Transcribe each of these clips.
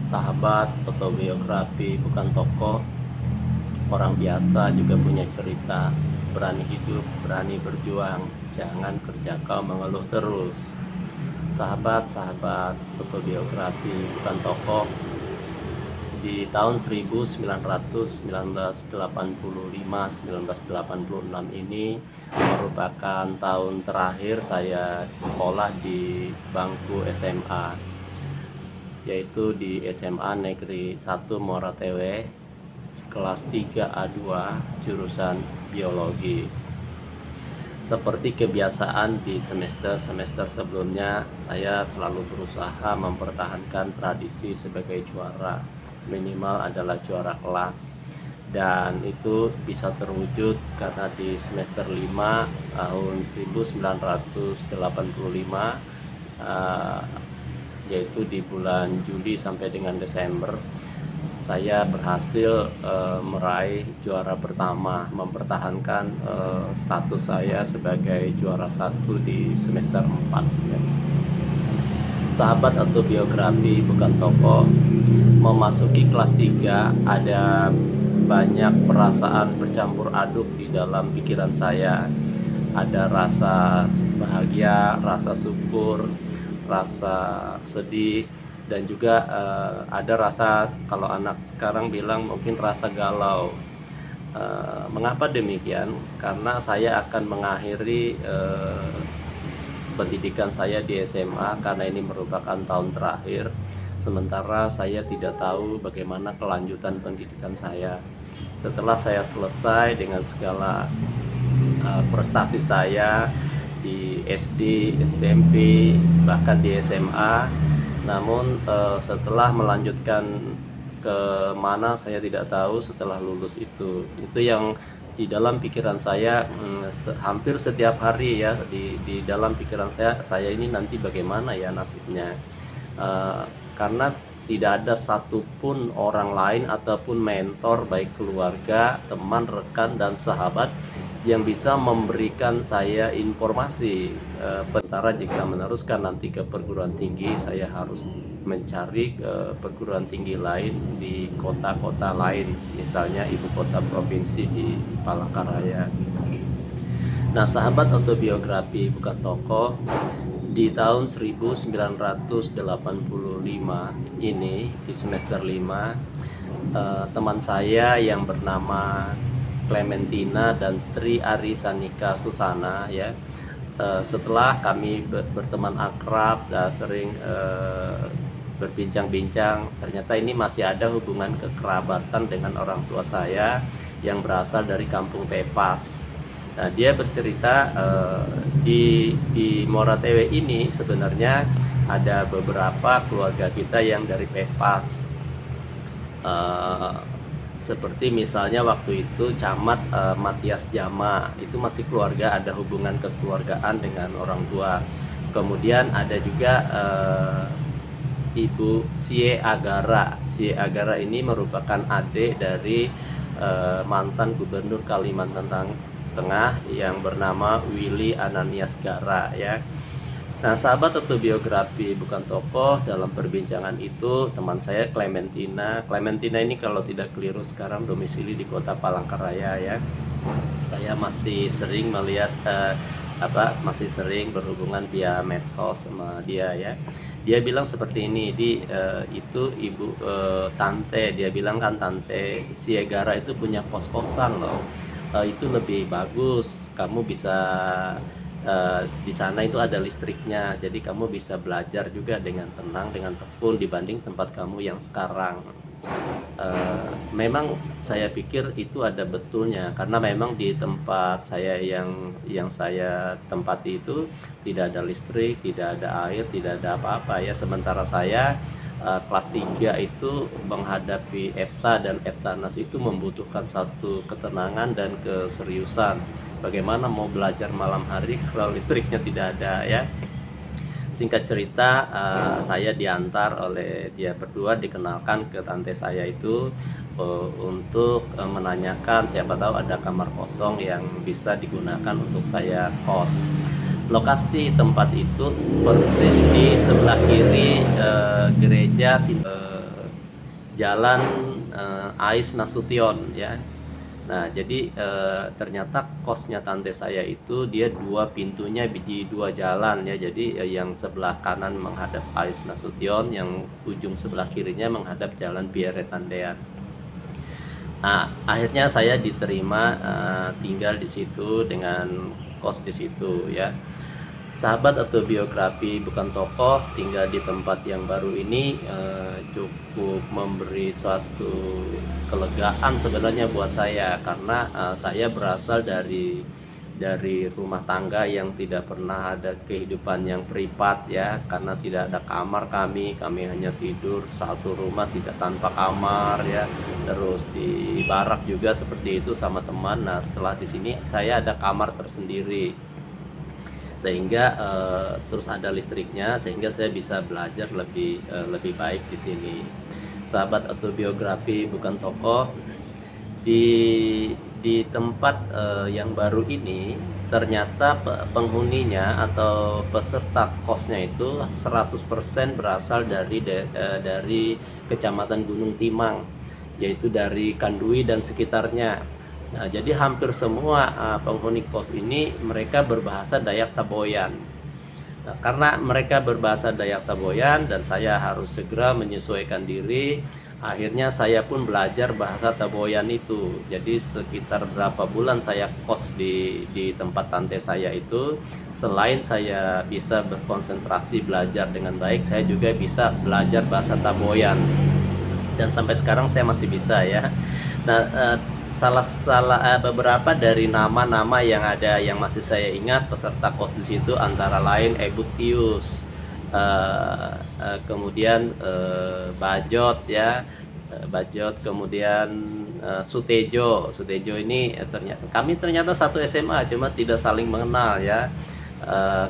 sahabat, autobiografi bukan tokoh, orang biasa juga punya cerita. Berani hidup, berani berjuang, jangan kerja kau mengeluh terus. Sahabat-sahabat, autobiografi bukan tokoh, di tahun 1985-1986 ini merupakan tahun terakhir saya sekolah di bangku SMA, yaitu di SMA Negeri 1 Moratewe, kelas 3A2, jurusan biologi. Seperti kebiasaan di semester-semester sebelumnya, saya selalu berusaha mempertahankan tradisi sebagai juara. Minimal adalah juara kelas. Dan itu bisa terwujud karena di semester 5 tahun 1985, yaitu di bulan Juli sampai dengan Desember, saya berhasil meraih juara pertama, mempertahankan status saya sebagai juara 1 di semester 4 ya. Sahabat autobiografi bukan tokoh, memasuki kelas 3 ada banyak perasaan bercampur aduk di dalam pikiran saya. Ada rasa bahagia, rasa syukur, rasa sedih, dan juga ada rasa, kalau anak sekarang bilang mungkin rasa galau. Mengapa demikian? Karena saya akan mengakhiri pendidikan saya di SMA, karena ini merupakan tahun terakhir. Sementara saya tidak tahu bagaimana kelanjutan pendidikan saya. Setelah saya selesai dengan segala prestasi saya di SD, SMP, bahkan di SMA, namun setelah melanjutkan ke mana saya tidak tahu setelah lulus itu yang di dalam pikiran saya hampir setiap hari ya, di dalam pikiran saya ini nanti bagaimana ya nasibnya. Karena tidak ada satupun orang lain ataupun mentor, baik keluarga, teman, rekan, dan sahabat, yang bisa memberikan saya informasi. Sementara jika meneruskan nanti ke perguruan tinggi, saya harus mencari perguruan tinggi lain di kota-kota lain, misalnya ibu kota provinsi di Palangkaraya. Nah, sahabat autobiografi bukan tokoh, di tahun 1985 ini, di semester 5, teman saya yang bernama Clementina dan Tri Arisanika Susana ya, setelah kami berteman akrab dan sering berbincang-bincang, ternyata ini masih ada hubungan kekerabatan dengan orang tua saya yang berasal dari kampung Pepas. Nah, dia bercerita di Moratewe ini sebenarnya ada beberapa keluarga kita yang dari Pepas. Seperti misalnya waktu itu Camat Matias Jama, itu masih keluarga, ada hubungan kekeluargaan dengan orang tua. Kemudian ada juga Ibu Sie Agara. Sie Agara ini merupakan adik dari mantan Gubernur Kalimantan Tengah yang bernama Willy Ananias Gara ya. Nah, sahabat autobiografi bukan tokoh, dalam perbincangan itu teman saya Clementina. Clementina ini kalau tidak keliru sekarang domisili di kota Palangkaraya ya. Saya masih sering melihat masih sering berhubungan via medsos sama dia ya. Dia bilang seperti ini, itu ibu tante, dia bilang kan tante Siegara itu punya kos-kosan loh. Itu lebih bagus, kamu bisa di sana itu ada listriknya, jadi kamu bisa belajar juga dengan tenang, dengan tekun dibanding tempat kamu yang sekarang. Memang saya pikir itu ada betulnya, karena memang di tempat saya yang saya tempati itu tidak ada listrik, tidak ada air, tidak ada apa-apa ya. Sementara saya kelas 3 itu menghadapi EPTA, dan EPTANAS itu membutuhkan satu ketenangan dan keseriusan. Bagaimana mau belajar malam hari kalau listriknya tidak ada ya. Singkat cerita, saya diantar oleh dia berdua, dikenalkan ke tante saya itu untuk menanyakan siapa tahu ada kamar kosong yang bisa digunakan untuk saya kos. Lokasi tempat itu persis di sebelah kiri gereja Jalan Ais Nasution ya. Nah, jadi ternyata kosnya tante saya itu dia dua pintunya di dua jalan ya. Jadi yang sebelah kanan menghadap Ais Nasution, yang ujung sebelah kirinya menghadap Jalan Pierre Tandean. Nah, akhirnya saya diterima tinggal di situ dengan kos di situ ya. Sahabat atau biografi bukan tokoh, tinggal di tempat yang baru ini cukup memberi suatu kelegaan sebenarnya buat saya, karena saya berasal dari rumah tangga yang tidak pernah ada kehidupan yang privat ya, karena tidak ada kamar, kami hanya tidur satu rumah tidak tanpa kamar ya, terus di barak juga seperti itu sama teman. Nah, setelah di sini saya ada kamar tersendiri, sehingga terus ada listriknya, sehingga saya bisa belajar lebih baik di sini. Sahabat atau biografi bukan tokoh, di tempat yang baru ini ternyata penghuninya atau peserta kosnya itu 100% berasal dari Kecamatan Gunung Timang, yaitu dari Kandui dan sekitarnya. Nah, jadi hampir semua penghuni kos ini mereka berbahasa Dayak Taboyan. Nah, karena mereka berbahasa Dayak Taboyan dan saya harus segera menyesuaikan diri, akhirnya saya pun belajar bahasa Taboyan itu. Jadi sekitar berapa bulan saya kos di tempat tante saya itu, selain saya bisa berkonsentrasi belajar dengan baik, saya juga bisa belajar bahasa Taboyan. Dan sampai sekarang saya masih bisa ya. Nah, beberapa dari nama-nama yang ada yang masih saya ingat peserta kos di situ antara lain Ebutius, kemudian Bajot ya, Bajot, kemudian Sutejo. Sutejo ini ternyata satu SMA cuma tidak saling mengenal ya.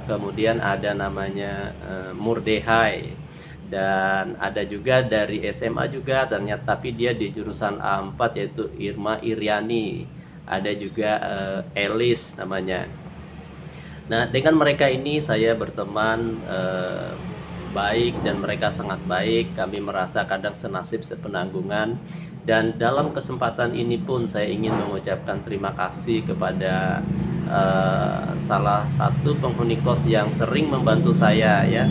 Kemudian ada namanya Murdehai, dan ada juga dari SMA juga ternyata, tapi dia di jurusan A4 yaitu Irma Iriani. Ada juga Elis namanya. Nah, dengan mereka ini saya berteman baik, dan mereka sangat baik. Kami merasa kadang senasib sepenanggungan, dan dalam kesempatan ini pun saya ingin mengucapkan terima kasih kepada salah satu penghuni kos yang sering membantu saya ya,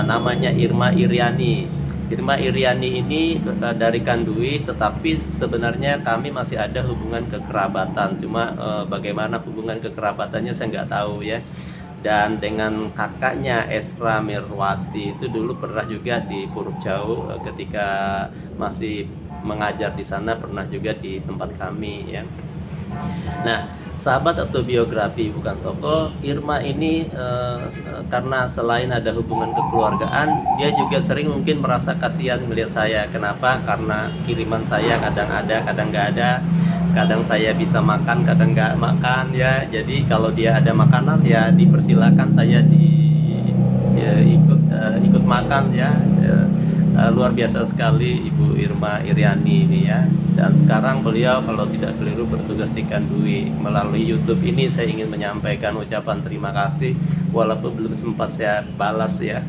namanya Irma Iriani. Irma Iriani ini dari Kandui, tetapi sebenarnya kami masih ada hubungan kekerabatan, cuma bagaimana hubungan kekerabatannya saya nggak tahu ya. Dan dengan kakaknya Esra Mirwati itu dulu pernah juga di Puruk Jauh, ketika masih mengajar di sana pernah juga di tempat kami ya. Nah, sahabat atau biografi bukan tokoh, Irma ini karena selain ada hubungan kekeluargaan, dia juga sering mungkin merasa kasihan melihat saya. Kenapa? Karena kiriman saya kadang ada, kadang nggak ada. Kadang saya bisa makan, kadang nggak makan ya. Jadi kalau dia ada makanan ya dipersilakan saya ikut makan ya. Luar biasa sekali Ibu Irma Iriani ini ya. Dan sekarang beliau kalau tidak keliru bertugas di Kandui. Melalui YouTube ini saya ingin menyampaikan ucapan terima kasih, walaupun belum sempat saya balas ya.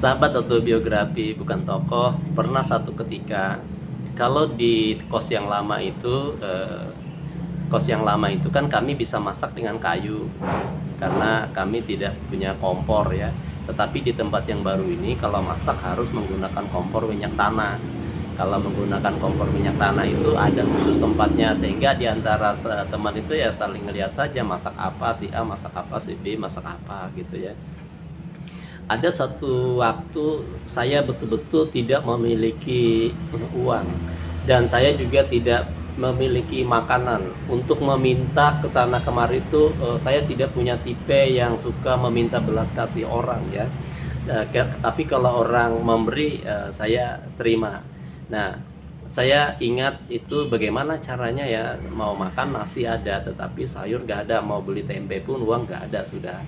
Sahabat atau biografi bukan tokoh, pernah satu ketika kalau di kos yang lama itu kan kami bisa masak dengan kayu karena kami tidak punya kompor ya. Tetapi di tempat yang baru ini kalau masak harus menggunakan kompor minyak tanah. Kalau menggunakan kompor minyak tanah itu ada khusus tempatnya, sehingga diantara teman itu ya saling ngelihat saja masak apa, si A masak apa, si B masak apa gitu ya. Ada satu waktu saya betul-betul tidak memiliki uang, dan saya juga tidak memiliki makanan untuk meminta ke sana kemari itu. Saya tidak punya tipe yang suka meminta belas kasih orang ya. Tapi kalau orang memberi saya terima. Nah, saya ingat itu bagaimana caranya ya, mau makan nasi ada tetapi sayur gak ada, mau beli tempe pun uang gak ada sudah.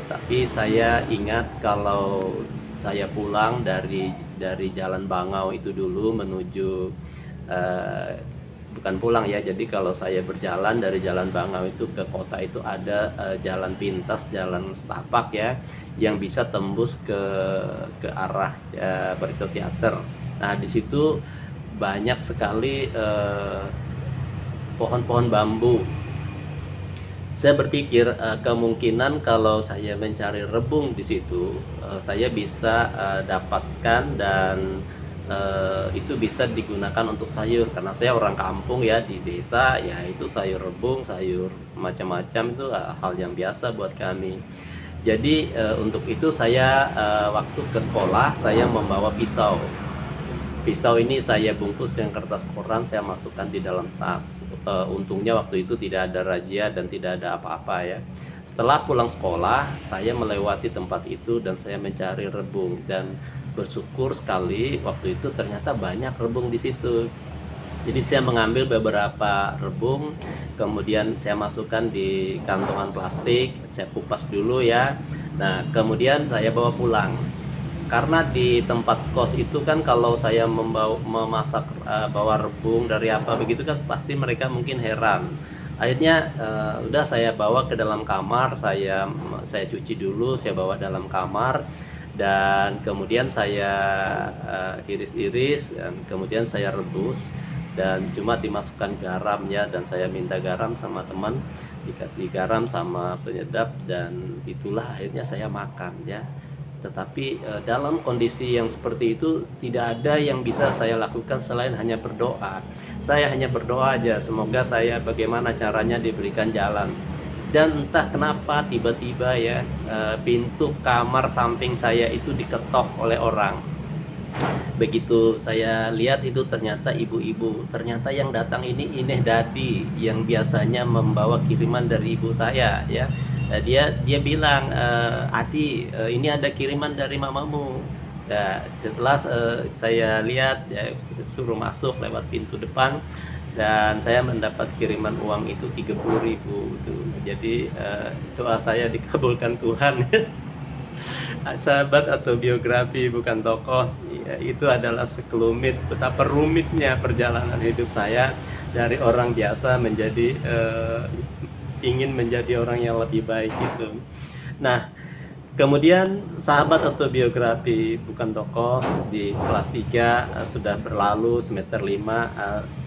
Tapi saya ingat kalau saya pulang dari Jalan Bangau itu dulu menuju bukan pulang ya, jadi kalau saya berjalan dari Jalan Bangau itu ke kota itu ada jalan pintas, jalan setapak ya, yang bisa tembus ke arah Barito Theater. Nah, di situ banyak sekali pohon-pohon bambu. Saya berpikir kemungkinan kalau saya mencari rebung di situ, saya bisa dapatkan dan itu bisa digunakan untuk sayur, karena saya orang kampung ya, di desa ya, itu sayur rebung, sayur macam-macam itu hal yang biasa buat kami. Jadi untuk itu saya waktu ke sekolah saya membawa pisau. Pisau ini saya bungkus dengan kertas koran, saya masukkan di dalam tas. Untungnya waktu itu tidak ada razia dan tidak ada apa-apa ya. Setelah pulang sekolah, saya melewati tempat itu dan saya mencari rebung, dan bersyukur sekali waktu itu ternyata banyak rebung di situ. Jadi saya mengambil beberapa rebung, kemudian saya masukkan di kantongan plastik, saya kupas dulu ya. Nah, kemudian saya bawa pulang. Karena di tempat kos itu kan kalau saya memasak bawa rebung dari apa begitu kan pasti mereka mungkin heran. Akhirnya udah saya bawa ke dalam kamar, saya cuci dulu, saya bawa dalam kamar, dan kemudian saya iris-iris dan kemudian saya rebus, dan cuma dimasukkan garam ya, dan saya minta garam sama teman, dikasih garam sama penyedap, dan itulah akhirnya saya makan ya. Tetapi dalam kondisi yang seperti itu tidak ada yang bisa saya lakukan selain hanya berdoa. Saya hanya berdoa aja, semoga saya bagaimana caranya diberikan jalan. Dan entah kenapa tiba-tiba ya pintu kamar samping saya itu diketok oleh orang. Begitu saya lihat itu ternyata ibu-ibu, ternyata yang datang ini Ineh Dadi yang biasanya membawa kiriman dari ibu saya ya. Dia bilang, Adi, ini ada kiriman dari mamamu. Nah, setelah saya lihat ya, suruh masuk lewat pintu depan, dan saya mendapat kiriman uang itu 30.000 tuh. Jadi doa saya dikabulkan Tuhan. Sahabat atau biografi bukan tokoh ya, itu adalah sekelumit betapa rumitnya perjalanan hidup saya dari orang biasa menjadi ingin menjadi orang yang lebih baik gitu. Nah, kemudian sahabat atau biografi bukan tokoh di kelas 3 sudah berlalu, semester 5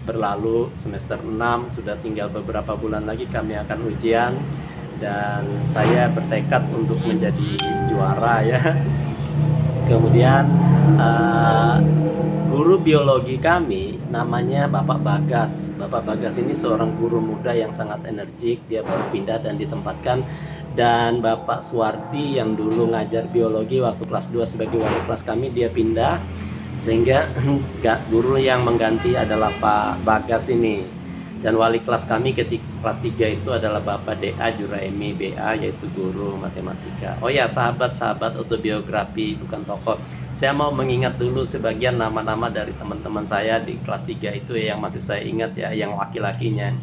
berlalu, semester 6 sudah tinggal beberapa bulan lagi kami akan ujian, dan saya bertekad untuk menjadi juara ya. Kemudian guru biologi kami namanya Bapak Bagas. Bapak Bagas ini seorang guru muda yang sangat energik, dia baru pindah dan ditempatkan, dan Bapak Suwardi yang dulu ngajar biologi waktu kelas 2 sebagai wali kelas kami, dia pindah, sehingga guru yang mengganti adalah Pak Bagas ini. Dan wali kelas kami ketika kelas 3 itu adalah Bapak DA Juraimi BA, yaitu guru matematika. Oh ya, sahabat-sahabat autobiografi bukan tokoh, saya mau mengingat dulu sebagian nama-nama dari teman-teman saya di kelas 3 itu yang masih saya ingat ya, yang laki-lakinya.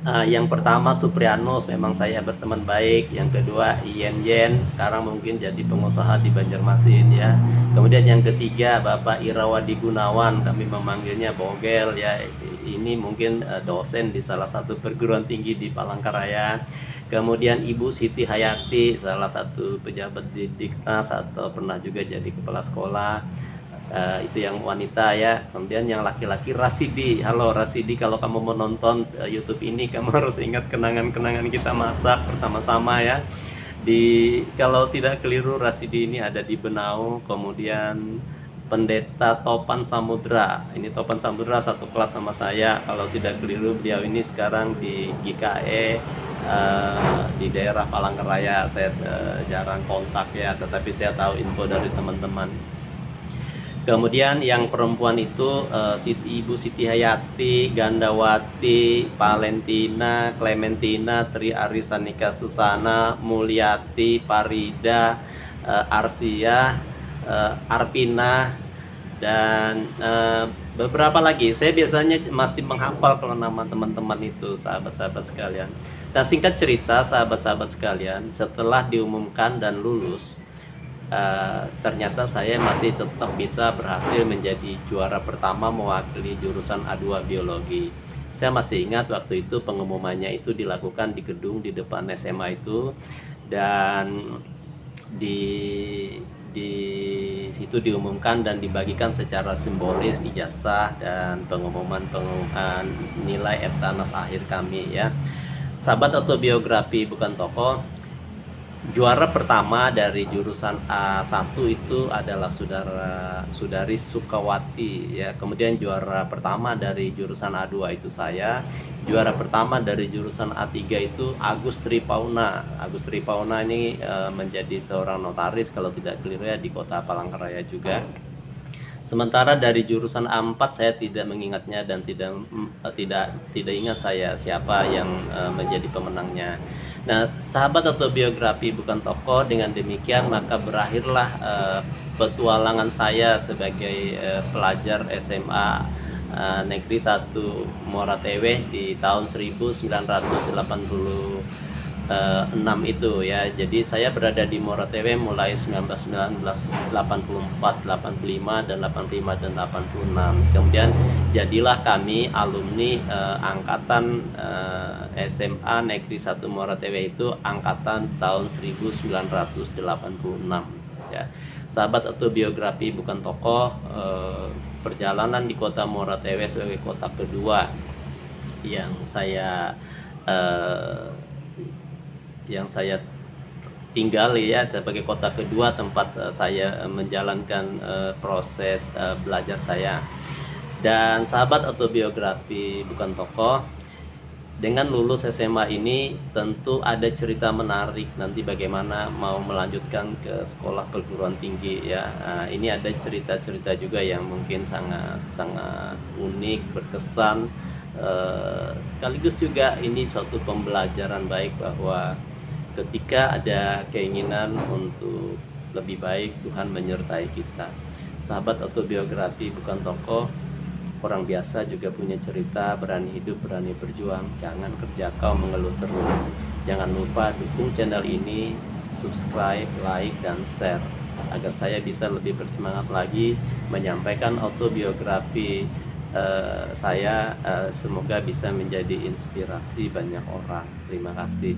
Yang pertama Suprianus, memang saya berteman baik. Yang kedua Yen, sekarang mungkin jadi pengusaha di Banjarmasin ya. Kemudian yang ketiga Bapak Irawadi Gunawan, kami memanggilnya Bogel ya. Ini mungkin dosen di salah satu perguruan tinggi di Palangkaraya. Kemudian Ibu Siti Hayati, salah satu pejabat di Diknas atau pernah juga jadi kepala sekolah. Itu yang wanita ya. Kemudian yang laki-laki Rasidi. Halo Rasidi, kalau kamu menonton YouTube ini, kamu harus ingat kenangan-kenangan kita masak bersama-sama ya. Kalau tidak keliru, Rasidi ini ada di Benau. Kemudian Pendeta Topan Samudra, ini Topan Samudra satu kelas sama saya. Kalau tidak keliru, beliau ini sekarang di GKE di daerah Palangkaraya. Saya jarang kontak ya, tetapi saya tahu info dari teman-teman. Kemudian yang perempuan itu Ibu Siti Hayati, Gandawati, Valentina, Clementina, Tri Arisanika Susana, Mulyati, Parida, Arsia, Arpina, dan beberapa lagi. Saya biasanya masih menghafal kalau nama teman-teman itu, sahabat-sahabat sekalian. Nah, singkat cerita sahabat-sahabat sekalian, setelah diumumkan dan lulus, ternyata saya masih tetap bisa berhasil menjadi juara pertama mewakili jurusan A2 biologi. Saya masih ingat waktu itu pengumumannya itu dilakukan di gedung di depan SMA itu, dan di di situ diumumkan dan dibagikan secara simbolis ijazah dan pengumuman nilai Eptanas akhir kami ya. Sahabat autobiografi bukan tokoh, juara pertama dari jurusan A1 itu adalah saudari Sukawati ya. Kemudian juara pertama dari jurusan A2 itu saya. Juara pertama dari jurusan A3 itu Agus Tripauna. Agus Tripauna ini menjadi seorang notaris kalau tidak keliru ya di Kota Palangkaraya juga. Sementara dari jurusan A4 saya tidak mengingatnya dan tidak ingat saya siapa yang menjadi pemenangnya. Nah, sahabat autobiografi bukan tokoh, dengan demikian maka berakhirlah petualangan saya sebagai pelajar SMA Negeri 1 Muara Teweh di tahun 1986 itu ya. Jadi saya berada di Muara Teweh mulai 1984, 85 dan 85 dan 86. Kemudian jadilah kami alumni angkatan SMA Negeri 1 Muara Teweh itu angkatan tahun 1986 ya. Sahabat autobiografi bukan tokoh, perjalanan di Kota Muara Teweh sebagai kota kedua yang saya tinggali ya, sebagai kota kedua tempat saya menjalankan proses belajar saya. Dan sahabat autobiografi bukan tokoh, dengan lulus SMA ini tentu ada cerita menarik nanti bagaimana mau melanjutkan ke sekolah perguruan tinggi ya. Ini ada cerita-cerita juga yang mungkin sangat unik, berkesan, sekaligus juga ini suatu pembelajaran baik bahwa ketika ada keinginan untuk lebih baik, Tuhan menyertai kita. Sahabat autobiografi bukan tokoh, orang biasa juga punya cerita, berani hidup, berani berjuang. Jangan kerja kau mengeluh terus. Jangan lupa dukung channel ini, subscribe, like, dan share agar saya bisa lebih bersemangat lagi menyampaikan autobiografi saya. Semoga bisa menjadi inspirasi banyak orang. Terima kasih.